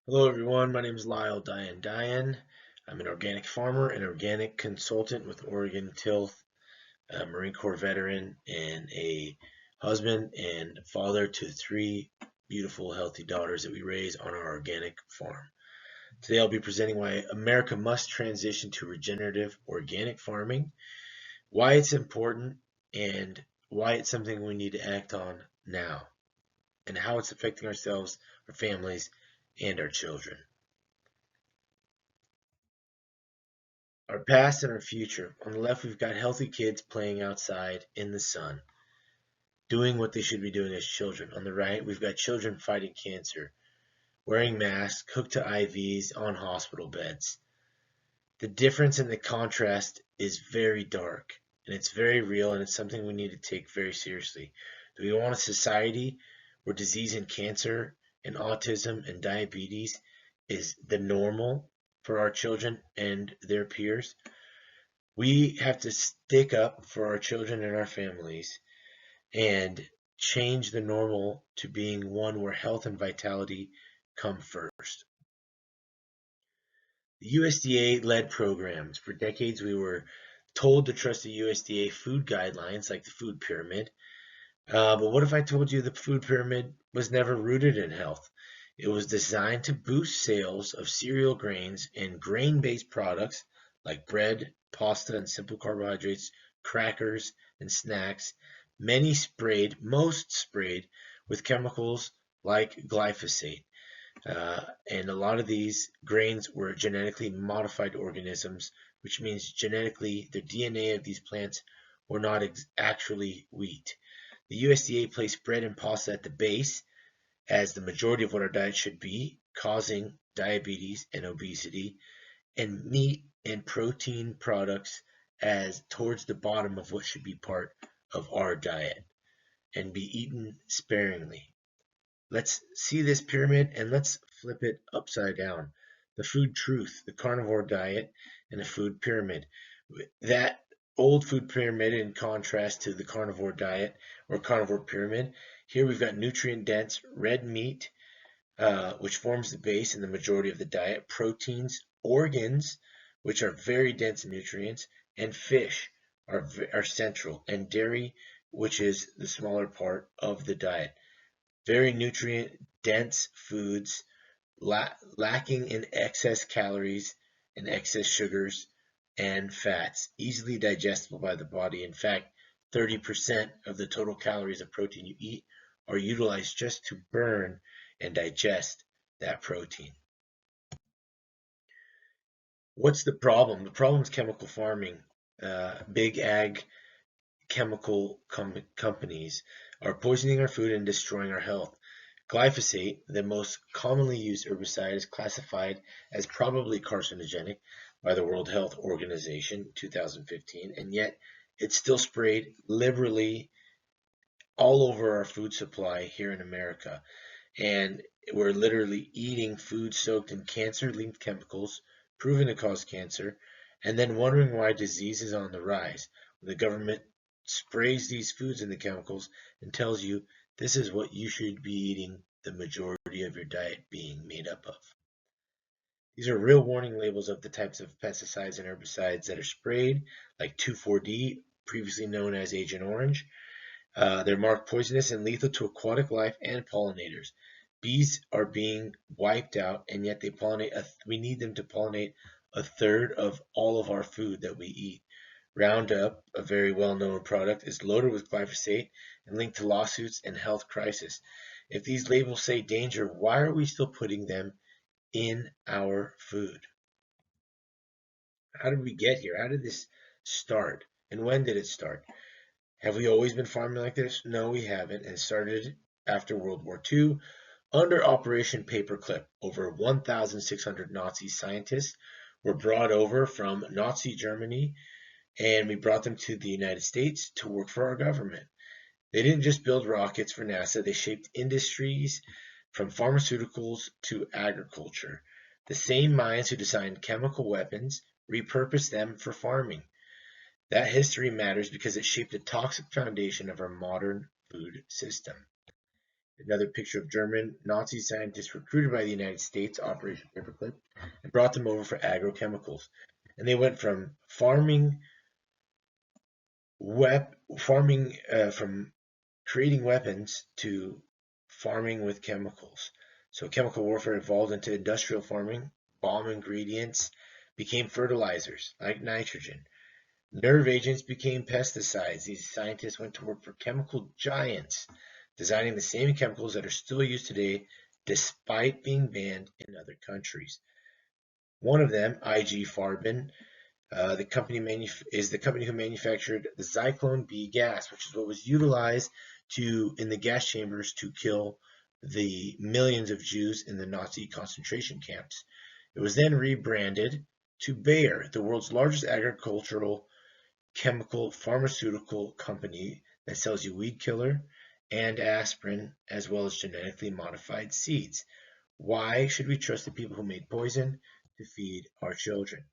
Hello everyone, my name is Lyle Dayandayan. I'm an organic farmer and organic consultant with Oregon Tilth, a Marine Corps veteran, and a husband and father to three beautiful, healthy daughters that we raise on our organic farm. Today I'll be presenting why America must transition to regenerative organic farming, why it's important, and why it's something we need to act on now, and how it's affecting ourselves, our families, and our children. Our past and our future. On the left, we've got healthy kids playing outside in the sun, doing what they should be doing as children. On the right, we've got children fighting cancer, wearing masks, hooked to IVs on hospital beds. The difference and the contrast is very dark, and it's very real, and it's something we need to take very seriously. Do we want a society where disease and cancer and autism and diabetes is the normal for our children and their peers? We have to stick up for our children and our families and change the normal to being one where health and vitality come first. The USDA led programs. For decades, we were told to trust the USDA food guidelines like the food pyramid. But what if I told you the food pyramid was never rooted in health? It was designed to boost sales of cereal grains and grain-based products like bread, pasta, and simple carbohydrates, crackers, and snacks. Most sprayed with chemicals like glyphosate. And a lot of these grains were genetically modified organisms, which means genetically the DNA of these plants were not actually wheat. The USDA placed bread and pasta at the base as the majority of what our diet should be, causing diabetes and obesity, and meat and protein products as towards the bottom of what should be part of our diet and be eaten sparingly. Let's see this pyramid and let's flip it upside down. The food truth, the carnivore diet, and the food pyramid. That old food pyramid in contrast to the carnivore diet or carnivore pyramid. Here we've got nutrient dense red meat, which forms the base and the majority of the diet, proteins, organs, which are very dense in nutrients, and fish are central, and dairy, which is the smaller part of the diet. Very nutrient dense foods, lacking in excess calories and excess sugars and fats, easily digestible by the body. In fact, 30% of the total calories of protein you eat are utilized just to burn and digest that protein. What's the problem? The problem is chemical farming. Big ag chemical companies are poisoning our food and destroying our health. Glyphosate, the most commonly used herbicide, is classified as probably carcinogenic by the World Health Organization 2015, and yet it's still sprayed liberally all over our food supply here in America. And we're literally eating food soaked in cancer-linked chemicals proven to cause cancer, and then wondering why disease is on the rise. The government sprays these foods in the chemicals and tells you this is what you should be eating the majority of your diet being made up of. These are real warning labels of the types of pesticides and herbicides that are sprayed, like 2,4-D, previously known as Agent Orange. They're marked poisonous and lethal to aquatic life and pollinators. Bees are being wiped out, and yet they pollinate. We need them to pollinate a third of all of our food that we eat. Roundup, a very well-known product, is loaded with glyphosate and linked to lawsuits and health crisis. If these labels say danger, why are we still putting them in our food? How did we get here? How did this start? And when did it start? Have we always been farming like this? No, we haven't. It started after World War II under Operation Paperclip. Over 1,600 Nazi scientists were brought over from Nazi Germany, and we brought them to the United States to work for our government. They didn't just build rockets for NASA, they shaped industries from pharmaceuticals to agriculture. The same minds who designed chemical weapons repurposed them for farming. That history matters because it shaped the toxic foundation of our modern food system. Another picture of German Nazi scientists recruited by the United States, Operation Paperclip, and brought them over for agrochemicals. And they went from from creating weapons to farming with chemicals. So chemical warfare evolved into industrial farming. Bomb ingredients became fertilizers like nitrogen. Nerve agents became pesticides. These scientists went to work for chemical giants, designing the same chemicals that are still used today despite being banned in other countries. One of them, IG Farben, is the company who manufactured the Zyklon B gas, which is what was utilized in the gas chambers to kill the millions of Jews in the Nazi concentration camps. It was then rebranded to Bayer, the world's largest agricultural chemical pharmaceutical company that sells you weed killer and aspirin, as well as genetically modified seeds. Why should we trust the people who made poison to feed our children?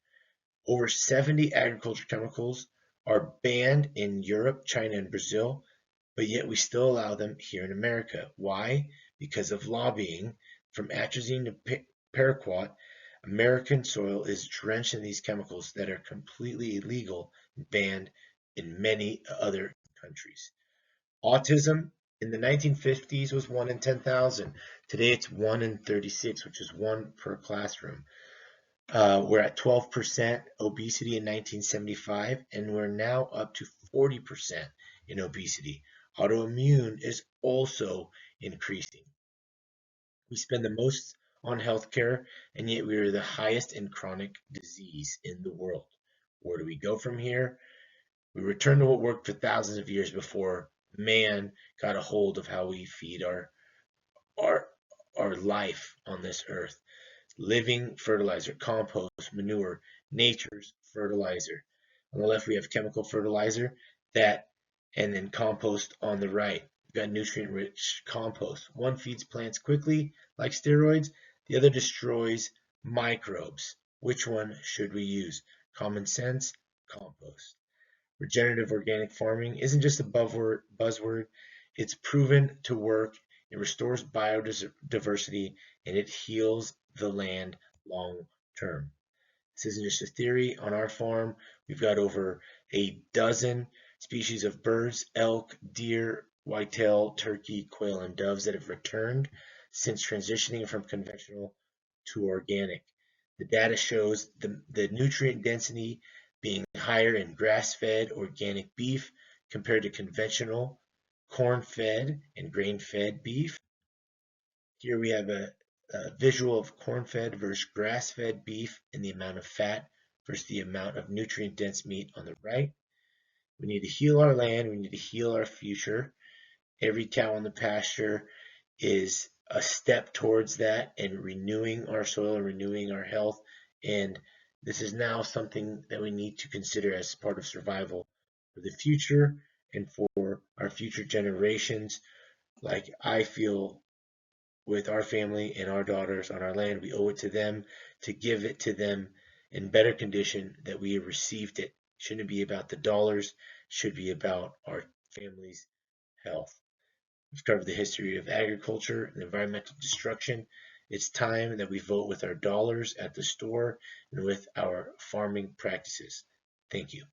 Over 70 agriculture chemicals are banned in Europe, China, and Brazil, but yet we still allow them here in America. Why? Because of lobbying. From atrazine to paraquat, American soil is drenched in these chemicals that are completely illegal and banned in many other countries. Autism in the 1950s was 1 in 10,000. Today it's 1 in 36, which is 1 per classroom. We're at 12% obesity in 1975, and we're now up to 40% in obesity. Autoimmune is also increasing. We spend the most on healthcare, and yet we are the highest in chronic disease in the world. Where do we go from here? We return to what worked for thousands of years before man got a hold of how we feed our, our life on this earth. Living fertilizer, compost, manure, nature's fertilizer. On the left, we have chemical fertilizer and then compost on the right. We've got nutrient-rich compost. One feeds plants quickly, like steroids. The other destroys microbes. Which one should we use? Common sense, compost. Regenerative organic farming isn't just a buzzword. It's proven to work. It restores biodiversity and it heals the land long term. This isn't just a theory. On our farm, we've got over a dozen species of birds, elk, deer, whitetail, turkey, quail, and doves that have returned since transitioning from conventional to organic. The data shows the nutrient density being higher in grass-fed organic beef compared to conventional corn-fed and grain-fed beef. Here we have a visual of corn-fed versus grass-fed beef and the amount of fat versus the amount of nutrient-dense meat on the right. We need to heal our land. We need to heal our future. Every cow in the pasture is a step towards that and renewing our soil and renewing our health. And this is now something that we need to consider as part of survival for the future and for our future generations. Like I feel with our family and our daughters on our land, we owe it to them to give it to them in better condition that we have received it. Shouldn't be about the dollars, should be about our family's health. We've covered the history of agriculture and environmental destruction. It's time that we vote with our dollars at the store and with our farming practices. Thank you.